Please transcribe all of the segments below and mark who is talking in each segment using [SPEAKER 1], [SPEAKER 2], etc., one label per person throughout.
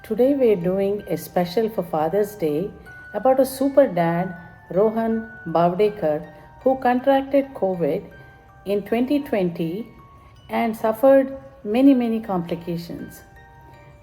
[SPEAKER 1] Today we're doing a special for Father's Day about a super dad, Rohan Bavdekar, who contracted COVID in 2020 and suffered many complications.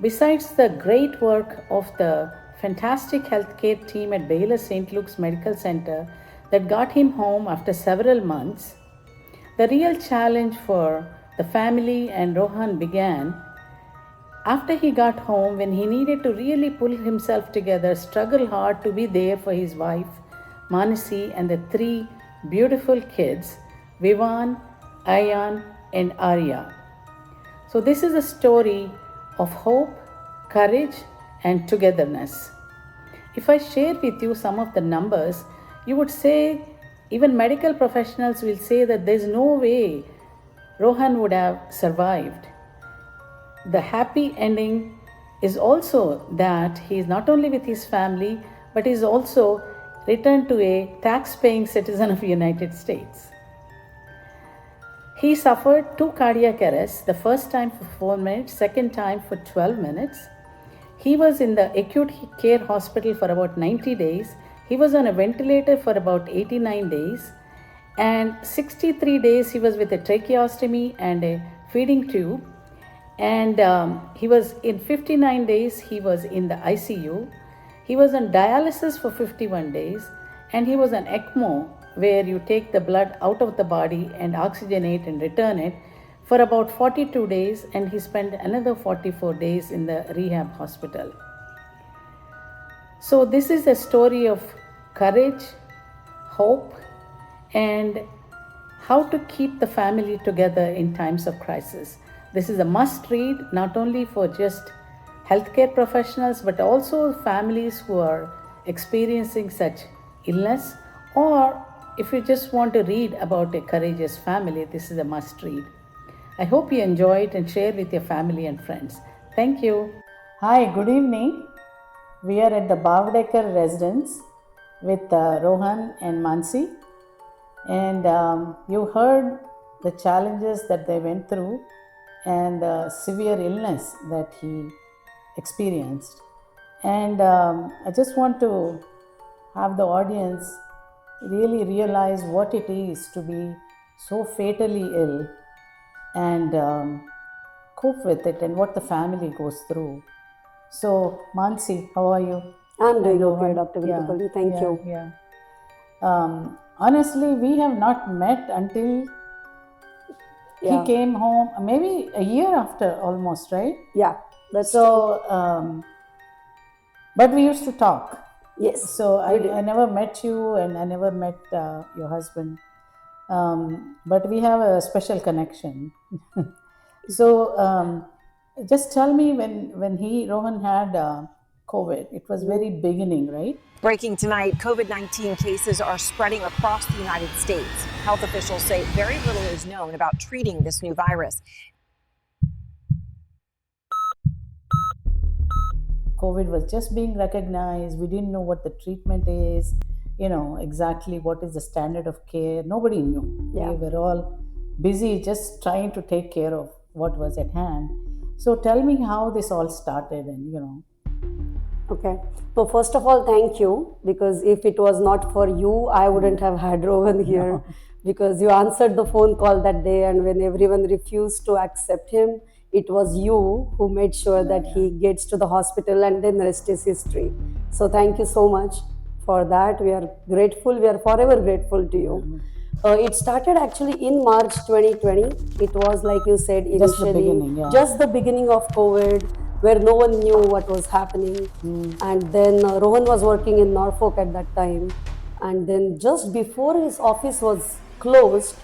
[SPEAKER 1] Besides the great work of the fantastic healthcare team at Baylor St. Luke's Medical Center that got him home after several months, the real challenge for the family and Rohan began after he got home, when he needed to really pull himself together, struggle hard to be there for his wife, Manasi, and the three beautiful kids, Vivan, Ayan, and Arya. So, this is a story of hope, courage, and togetherness. If I share with you some of the numbers, you would say, even medical professionals will say that there's no way Rohan would have survived. The happy ending is also that he is not only with his family but is also returned to a tax-paying citizen of the United States. He suffered two cardiac arrests, the first time for 4 minutes, second time for 12 minutes. He was in the acute care hospital for about 90 days. He was on a ventilator for about 89 days. And 63 days he was with a tracheostomy and a feeding tube. And he was in 59 days, he was in the ICU. He was on dialysis for 51 days, and he was on ECMO, where you take the blood out of the body and oxygenate and return it for about 42 days, and he spent another 44 days in the rehab hospital. So, this is a story of courage, hope, and how to keep the family together in times of crisis. This is a must read not only for just healthcare professionals but also families who are experiencing such illness, or if you just want to read about a courageous family, this is a must read. I hope you enjoy it and share with your family and friends. Thank you. Hi, good evening. We are at the Bavdekar residence with Rohan and Mansi, and you heard the challenges that they went through and the severe illness that he experienced. And I just want to have the audience really realize what it is to be so fatally ill and cope with it and what the family goes through. So, Mansi, how are you?
[SPEAKER 2] I'm doing okay, Dr. Guntupalli. Thank you.
[SPEAKER 1] Yeah. Honestly, we have not met until he came home, maybe a year after almost, right?
[SPEAKER 2] Yeah, that's
[SPEAKER 1] so. But we used to talk.
[SPEAKER 2] Yes.
[SPEAKER 1] So I never met you, and I never met your husband. But we have a special connection. So just tell me, when Rohan had COVID, it was very beginning, right?
[SPEAKER 3] Breaking tonight, COVID-19 cases are spreading across the United States. Health officials say very little is known about treating this new virus.
[SPEAKER 1] COVID was just being recognized. We didn't know what the treatment is, exactly what is the standard of care. Nobody knew.
[SPEAKER 2] Yeah.
[SPEAKER 1] We were all busy just trying to take care of what was at hand. So tell me how this all started and.
[SPEAKER 2] Okay. So first of all, thank you, because if it was not for you, I wouldn't have had Rohan here. No. Because you answered the phone call that day, and when everyone refused to accept him, it was you who made sure that he gets to the hospital, and then the rest is history. So thank you so much for that. We are grateful. We are forever grateful to you. It started actually in March 2020. It was, like you said, initially just the beginning of COVID, where no one knew what was happening. And then Rohan was working in Norfolk at that time. And then just before his office was closed,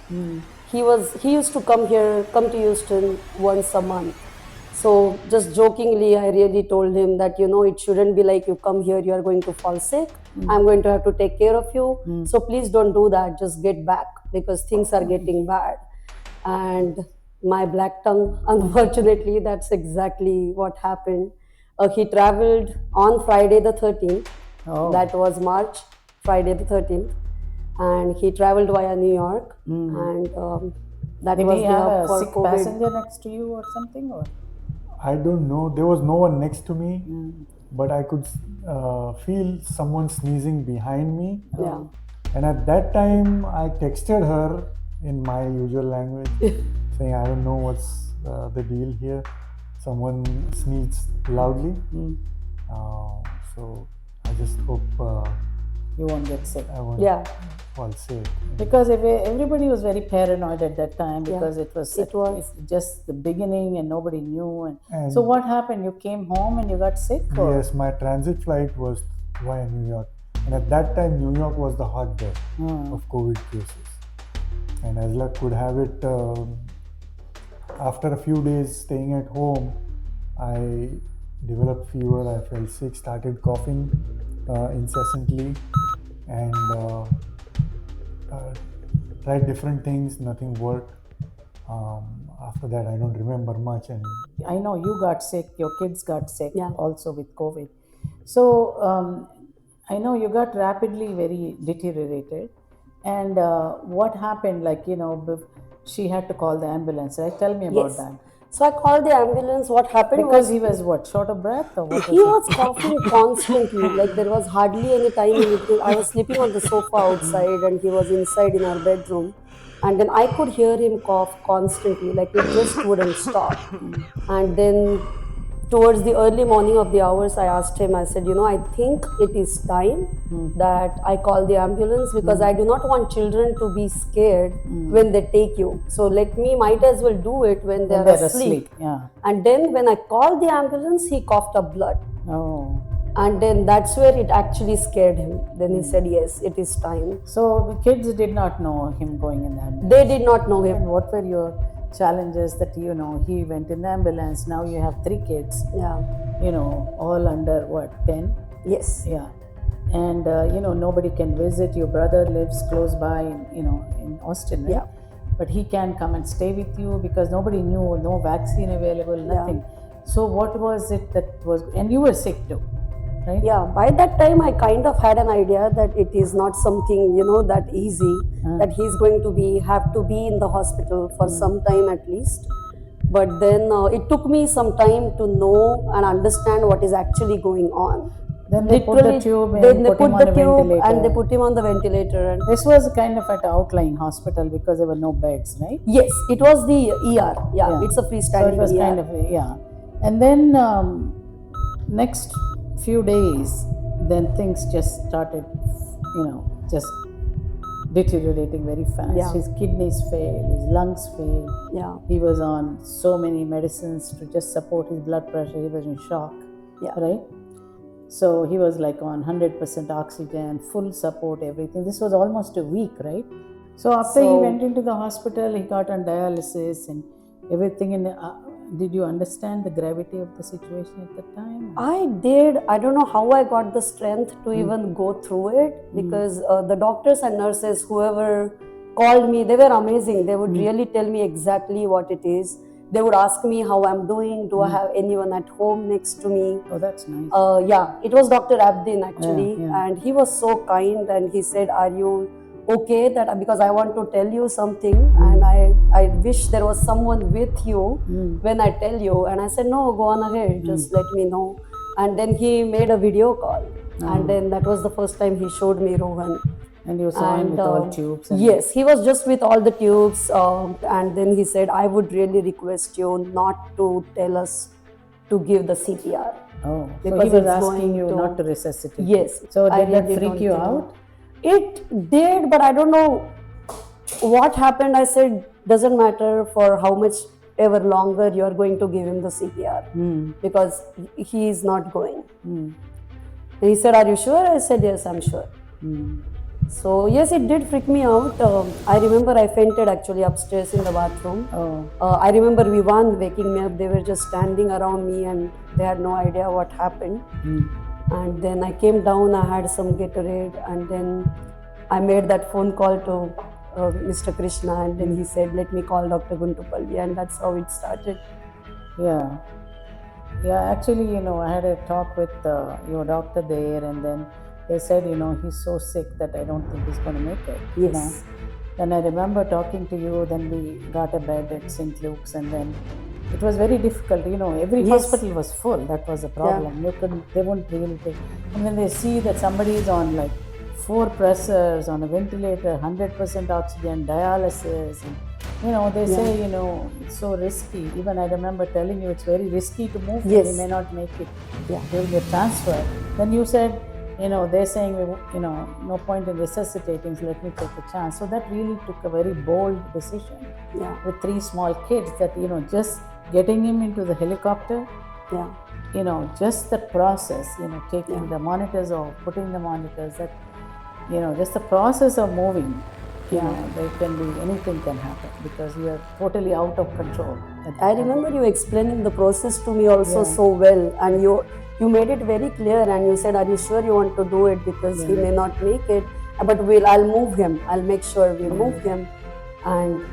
[SPEAKER 2] he used to come to Houston once a month. So just jokingly, I really told him that, it shouldn't be like you come here, you are going to fall sick. I'm going to have to take care of you. So please don't do that. Just get back, because things are getting bad. And my black tongue, unfortunately, that's exactly what happened. He traveled on Friday the 13th. Oh. That was March, Friday the 13th. And he traveled via New York. And that
[SPEAKER 1] Did
[SPEAKER 2] was
[SPEAKER 1] he have
[SPEAKER 2] the
[SPEAKER 1] a
[SPEAKER 2] for
[SPEAKER 1] sick
[SPEAKER 2] COVID.
[SPEAKER 1] Passenger next to you or something? Or
[SPEAKER 4] I don't know. There was no one next to me, but I could feel someone sneezing behind me.
[SPEAKER 2] Yeah.
[SPEAKER 4] And at that time, I texted her in my usual language, saying, I don't know what's the deal here. Someone sneezed loudly. So I just hope
[SPEAKER 1] You won't get sick.
[SPEAKER 4] I won't
[SPEAKER 2] Yeah.
[SPEAKER 4] fall sick.
[SPEAKER 1] Because everybody was very paranoid at that time because
[SPEAKER 2] Yeah,
[SPEAKER 1] it was
[SPEAKER 2] it was.
[SPEAKER 1] just the beginning and nobody knew.
[SPEAKER 4] And
[SPEAKER 1] so what happened? You came home and you got sick? Or?
[SPEAKER 4] yes, my transit flight was via New York. And at that time, New York was the hotbed of COVID cases. And as luck would have it, after a few days staying at home, I developed fever, I felt sick, started coughing incessantly, and tried different things, nothing worked. After that, I don't remember much. And
[SPEAKER 1] I know you got sick, your kids got sick
[SPEAKER 2] Yeah.
[SPEAKER 1] also with COVID. So I know you got rapidly very deteriorated. And what happened? She had to call the ambulance, right? Tell me about
[SPEAKER 2] Yes.
[SPEAKER 1] that.
[SPEAKER 2] So I called the ambulance. What happened
[SPEAKER 1] Because
[SPEAKER 2] was
[SPEAKER 1] he was what, short of breath or what?
[SPEAKER 2] he was coughing constantly. Like there was hardly any time in between. I was sleeping on the sofa outside and he was inside in our bedroom. And then I could hear him cough constantly, like it just wouldn't stop. And then towards the early morning of the hours, I asked him, I said, I think it is time that I call the ambulance because I do not want children to be scared when they take you. So might as well do it when they're asleep.
[SPEAKER 1] Yeah.
[SPEAKER 2] And then when I called the ambulance, he coughed up blood.
[SPEAKER 1] Oh.
[SPEAKER 2] And then that's where it actually scared him. Then he said, yes, it is time.
[SPEAKER 1] So the kids did not know him going in the ambulance.
[SPEAKER 2] They did not know him.
[SPEAKER 1] And what were your challenges that he went in the ambulance? Now you have 3 kids.
[SPEAKER 2] Yeah.
[SPEAKER 1] All under what, 10?
[SPEAKER 2] Yes.
[SPEAKER 1] Yeah. And nobody can visit. Your brother lives close by in Austin, right?
[SPEAKER 2] Yeah.
[SPEAKER 1] But he can come and stay with you because nobody knew, no vaccine available, nothing. So what was it that was, and you were sick too, right?
[SPEAKER 2] Yeah, by that time I kind of had an idea that it is not something, that easy, that he's going to have to be in the hospital for some time at least. But then it took me some time to know and understand what is actually going on.
[SPEAKER 1] Then they put the tube in,
[SPEAKER 2] Then they
[SPEAKER 1] put him
[SPEAKER 2] put
[SPEAKER 1] on
[SPEAKER 2] the
[SPEAKER 1] a
[SPEAKER 2] tube
[SPEAKER 1] ventilator.
[SPEAKER 2] and they put him on the ventilator. And
[SPEAKER 1] This was kind of at an outlying hospital because there were no beds, right?
[SPEAKER 2] yes, it was the ER. Yeah, it's a freestanding
[SPEAKER 1] So it was
[SPEAKER 2] ER.
[SPEAKER 1] kind of, yeah. And then next few days, then things just started, just deteriorating very fast.
[SPEAKER 2] Yeah.
[SPEAKER 1] His kidneys failed, his lungs failed.
[SPEAKER 2] Yeah.
[SPEAKER 1] He was on so many medicines to just support his blood pressure. He was in shock,
[SPEAKER 2] Yeah.
[SPEAKER 1] right? So he was like on 100% oxygen, full support, everything. This was almost a week, right? So after he went into the hospital, he got on dialysis and everything. Did you understand the gravity of the situation at the time?
[SPEAKER 2] I did. I don't know how I got the strength to even go through it because the doctors and nurses, whoever called me, they were amazing. They would really tell me exactly what it is. They would ask me how I'm doing. Do I have anyone at home next to me?
[SPEAKER 1] Oh, that's nice.
[SPEAKER 2] Yeah, it was Dr. Abdin actually,
[SPEAKER 1] Yeah.
[SPEAKER 2] and he was so kind. And he said, "Are you okay?" That because I want to tell you something, and I wish there was someone with you when I tell you. And I said, "No, go on ahead. Just let me know." And then he made a video call, and then that was the first time he showed me Rohan.
[SPEAKER 1] And you saw him with all tubes?
[SPEAKER 2] Yes, he was just with all the tubes. And then he said, I would really request you not to tell us to give the CPR.
[SPEAKER 1] Oh, so
[SPEAKER 2] Because
[SPEAKER 1] he was
[SPEAKER 2] it's
[SPEAKER 1] asking
[SPEAKER 2] going
[SPEAKER 1] you
[SPEAKER 2] to-
[SPEAKER 1] not to resuscitate?
[SPEAKER 2] Yes.
[SPEAKER 1] So
[SPEAKER 2] I
[SPEAKER 1] did that
[SPEAKER 2] really
[SPEAKER 1] freak
[SPEAKER 2] don't
[SPEAKER 1] you
[SPEAKER 2] think-
[SPEAKER 1] out?
[SPEAKER 2] It did, but I don't know what happened. I said, doesn't matter for how much ever longer you are going to give him the CPR because he is not going. And he said, are you sure? I said, yes, I'm sure. So yes, it did freak me out. I remember I fainted actually upstairs in the bathroom. I remember Vivan waking me up. They were just standing around me and they had no idea what happened. And then I came down, I had some Gatorade, and then I made that phone call to Mr. Krishna, and then he said, let me call Dr. Guntupalli, and that's how it started.
[SPEAKER 1] Yeah. Yeah, actually, I had a talk with your doctor there, and then they said, he's so sick that I don't think he's going to make it.
[SPEAKER 2] Yes.
[SPEAKER 1] Then I remember talking to you, then we got a bed at St. Luke's, and then it was very difficult. Every
[SPEAKER 2] Yes.
[SPEAKER 1] hospital was full. That was the problem. They wouldn't really take. And when they see that somebody is on like 4 pressors, on a ventilator, 100% oxygen, dialysis, and they say, it's so risky. Even I remember telling you it's very risky to move him.
[SPEAKER 2] Yes.
[SPEAKER 1] He may not make it
[SPEAKER 2] Yeah.
[SPEAKER 1] during the transfer. Then you said, they're saying, no point in resuscitating, so let me take a chance. So that really took a very bold decision
[SPEAKER 2] Yeah.
[SPEAKER 1] with 3 small kids that, just getting him into the helicopter,
[SPEAKER 2] Yeah.
[SPEAKER 1] just the process, taking the monitors off, putting the monitors, that, just the process of moving, there can be, anything can happen because you are totally out of control.
[SPEAKER 2] I remember you explaining the process to me also
[SPEAKER 1] Yeah.
[SPEAKER 2] so well, and you made it very clear, and you said, "Are you sure you want to do it? Because he may not make it, but I'll move him. I'll make sure we move him."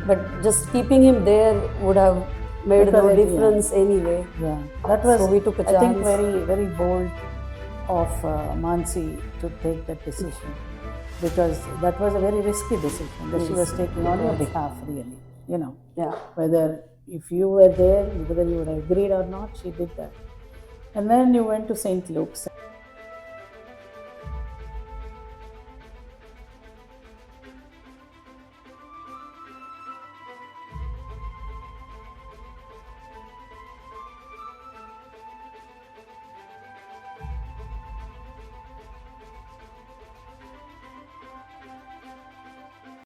[SPEAKER 2] But just keeping him there would have made
[SPEAKER 1] Because
[SPEAKER 2] no
[SPEAKER 1] it-
[SPEAKER 2] difference anyway.
[SPEAKER 1] Yeah, that was,
[SPEAKER 2] So we took a
[SPEAKER 1] I think,
[SPEAKER 2] chance.
[SPEAKER 1] very, very bold of Mansi to take that decision, because that was a very risky decision that she was taking on your behalf, really.
[SPEAKER 2] Yeah.
[SPEAKER 1] Whether if you were there, whether you would have agreed or not, she did that. And then you went to St. Luke's.